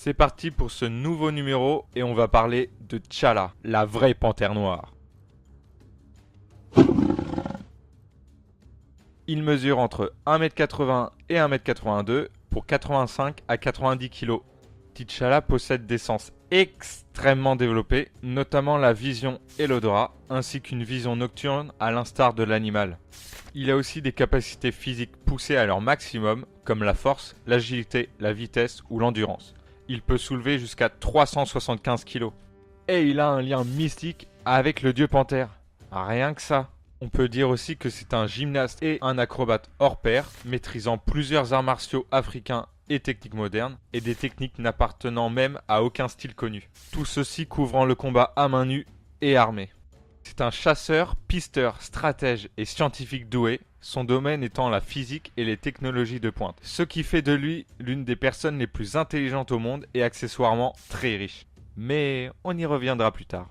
C'est parti pour ce nouveau numéro et on va parler de T'Challa, la vraie panthère noire. Il mesure entre 1m80 et 1m82 pour 85 à 90 kg. T'Challa possède des sens extrêmement développés, notamment la vision et l'odorat, ainsi qu'une vision nocturne à l'instar de l'animal. Il a aussi des capacités physiques poussées à leur maximum, comme la force, l'agilité, la vitesse ou l'endurance. Il peut soulever jusqu'à 375 kg. Et il a un lien mystique avec le dieu panthère. Rien que ça. On peut dire aussi que c'est un gymnaste et un acrobate hors pair, maîtrisant plusieurs arts martiaux africains et techniques modernes, et des techniques n'appartenant même à aucun style connu. Tout ceci couvrant le combat à main nue et armé. C'est un chasseur, pisteur, stratège et scientifique doué, son domaine étant la physique et les technologies de pointe. Ce qui fait de lui l'une des personnes les plus intelligentes au monde et accessoirement très riche. Mais on y reviendra plus tard.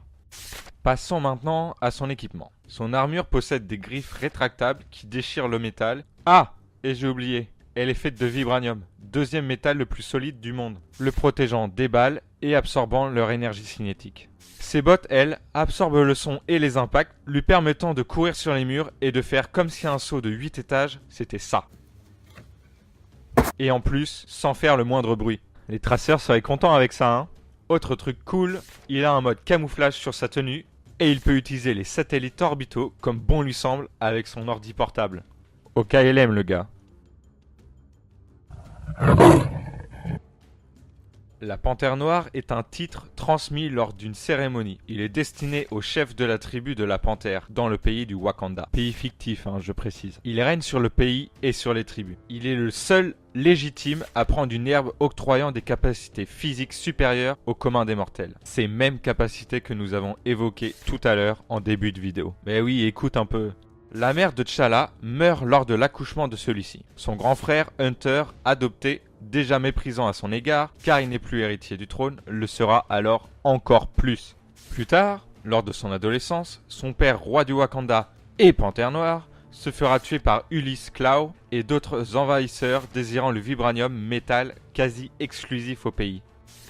Passons maintenant à son équipement. Son armure possède des griffes rétractables qui déchirent le métal. Ah, et j'ai oublié, elle est faite de vibranium, deuxième métal le plus solide du monde, le protégeant des balles et absorbant leur énergie cinétique. Ses bottes, elles, absorbent le son et les impacts, lui permettant de courir sur les murs et de faire comme si un saut de 8 étages, c'était ça. Et en plus, sans faire le moindre bruit. Les traceurs seraient contents avec ça, hein. Autre truc cool, il a un mode camouflage sur sa tenue, et il peut utiliser les satellites orbitaux comme bon lui semble avec son ordi portable. Au KLM le gars. La panthère noire est un titre transmis lors d'une cérémonie. Il est destiné au chef de la tribu de la panthère, dans le pays du Wakanda. Pays fictif, je précise. Il règne sur le pays et sur les tribus. Il est le seul légitime à prendre une herbe octroyant des capacités physiques supérieures au commun des mortels. Ces mêmes capacités que nous avons évoquées tout à l'heure en début de vidéo. Mais oui, écoute un peu. La mère de T'Challa meurt lors de l'accouchement de celui-ci. Son grand frère, Hunter, adopté, déjà méprisant à son égard, car il n'est plus héritier du trône, le sera alors encore plus. Plus tard, lors de son adolescence, son père, roi du Wakanda et panthère noire, se fera tuer par Ulysse Klaue et d'autres envahisseurs désirant le vibranium, métal quasi exclusif au pays.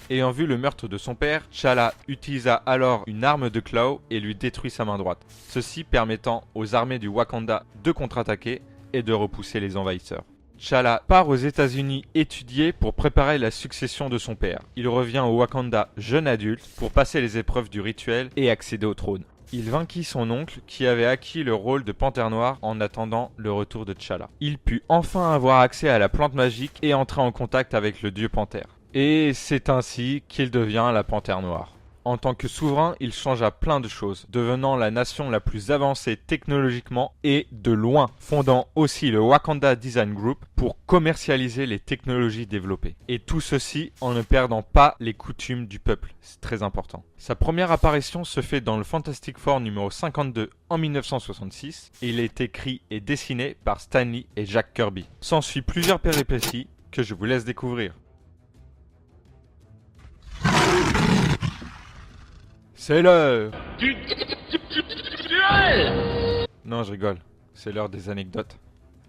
Ayant vu le meurtre de son père, T'Challa utilisa alors une arme de Klaue et lui détruit sa main droite, ceci permettant aux armées du Wakanda de contre-attaquer et de repousser les envahisseurs. T'Challa part aux États-Unis étudier pour préparer la succession de son père. Il revient au Wakanda jeune adulte pour passer les épreuves du rituel et accéder au trône. Il vainquit son oncle qui avait acquis le rôle de panthère noire en attendant le retour de T'Challa. Il put enfin avoir accès à la plante magique et entrer en contact avec le dieu panthère. Et c'est ainsi qu'il devient la panthère noire. En tant que souverain, il changea plein de choses, devenant la nation la plus avancée technologiquement et de loin, fondant aussi le Wakanda Design Group pour commercialiser les technologies développées. Et tout ceci en ne perdant pas les coutumes du peuple, c'est très important. Sa première apparition se fait dans le Fantastic Four numéro 52 en 1966 et il est écrit et dessiné par Stan Lee et Jack Kirby. S'ensuit plusieurs péripéties que je vous laisse découvrir. C'est l'heure. Non, je rigole. C'est l'heure des anecdotes.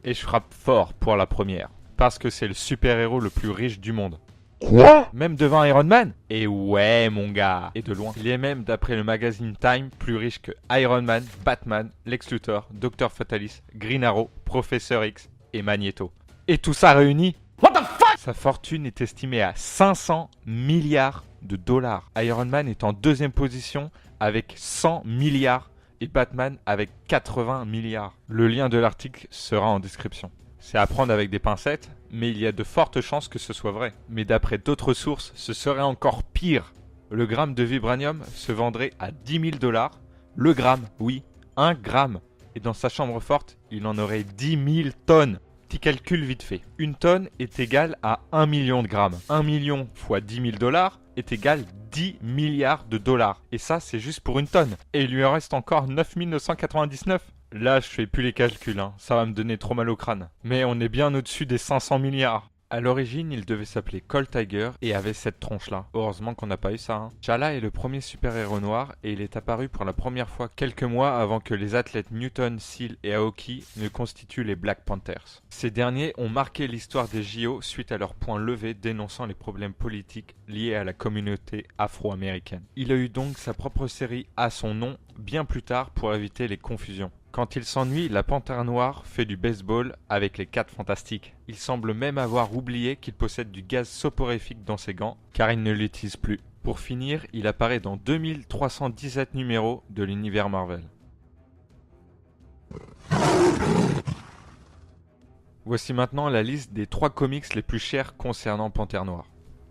Et je frappe fort pour la première. Parce que c'est le super-héros le plus riche du monde. Quoi? Même devant Iron Man? Et ouais, mon gars. Et de loin. Il est même, d'après le magazine Time, plus riche que Iron Man, Batman, Lex Luthor, Dr. Fatalis, Green Arrow, Professeur X et Magneto. Et tout ça réuni. What the fuck? Sa fortune est estimée à 500 milliards de dollars. Iron Man est en deuxième position avec 100 milliards et Batman avec 80 milliards. Le lien de l'article sera en description. C'est à prendre avec des pincettes, mais il y a de fortes chances que ce soit vrai. Mais d'après d'autres sources, ce serait encore pire. Le gramme de vibranium se vendrait à 10 000 dollars. Le gramme, oui, 1 gramme. Et dans sa chambre forte, il en aurait 10 000 tonnes. Petit calcul vite fait. Une tonne est égale à 1 million de grammes. 1 million fois 10 000 dollars est égal 10 milliards de dollars. Et ça, c'est juste pour une tonne. Et il lui en reste encore 9 999. Là, je fais plus les calculs, ça va me donner trop mal au crâne. Mais on est bien au-dessus des 500 milliards. À l'origine, il devait s'appeler Colt Tiger et avait cette tronche-là. Heureusement qu'on n'a pas eu ça. T'Challa est le premier super-héros noir et il est apparu pour la première fois quelques mois avant que les athlètes Newton, Seal et Aoki ne constituent les Black Panthers. Ces derniers ont marqué l'histoire des JO suite à leur point levé dénonçant les problèmes politiques liés à la communauté afro-américaine. Il a eu donc sa propre série à son nom bien plus tard pour éviter les confusions. Quand il s'ennuie, la Panthère Noire fait du baseball avec les 4 Fantastiques. Il semble même avoir oublié qu'il possède du gaz soporifique dans ses gants, car il ne l'utilise plus. Pour finir, il apparaît dans 2317 numéros de l'univers Marvel. Voici maintenant la liste des 3 comics les plus chers concernant Panthère Noire.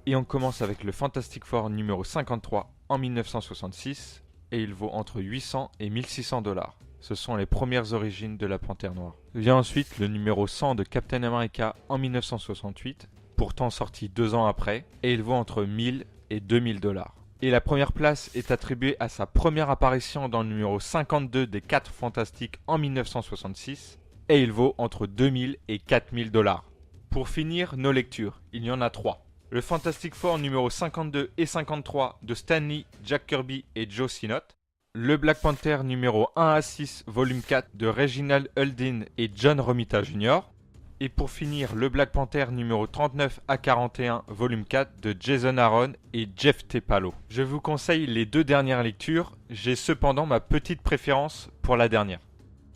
Et on commence avec le Fantastic Four numéro 53 en 1966, et il vaut entre 800 et 1600 $. Ce sont les premières origines de la Panthère Noire. Vient ensuite le numéro 100 de Captain America en 1968, pourtant sorti 2 ans après, et il vaut entre 1000 et 2000 $. Et la première place est attribuée à sa première apparition dans le numéro 52 des 4 Fantastiques en 1966, et il vaut entre 2000 et 4000 $. Pour finir, nos lectures, il y en a 3. Le Fantastic Four numéro 52 et 53 de Stan Lee, Jack Kirby et Joe Sinnott. Le Black Panther numéro 1 à 6, volume 4 de Reginald Hudlin et John Romita Jr. Et pour finir, le Black Panther numéro 39 à 41, volume 4 de Jason Aaron et Jeff Tepalo. Je vous conseille les 2 dernières lectures, j'ai cependant ma petite préférence pour la dernière.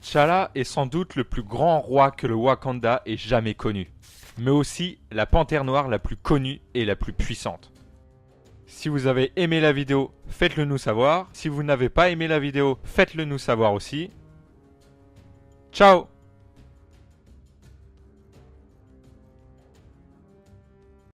T'Challa est sans doute le plus grand roi que le Wakanda ait jamais connu, mais aussi la Panthère Noire la plus connue et la plus puissante. Si vous avez aimé la vidéo, faites-le nous savoir. Si vous n'avez pas aimé la vidéo, faites-le nous savoir aussi. Ciao!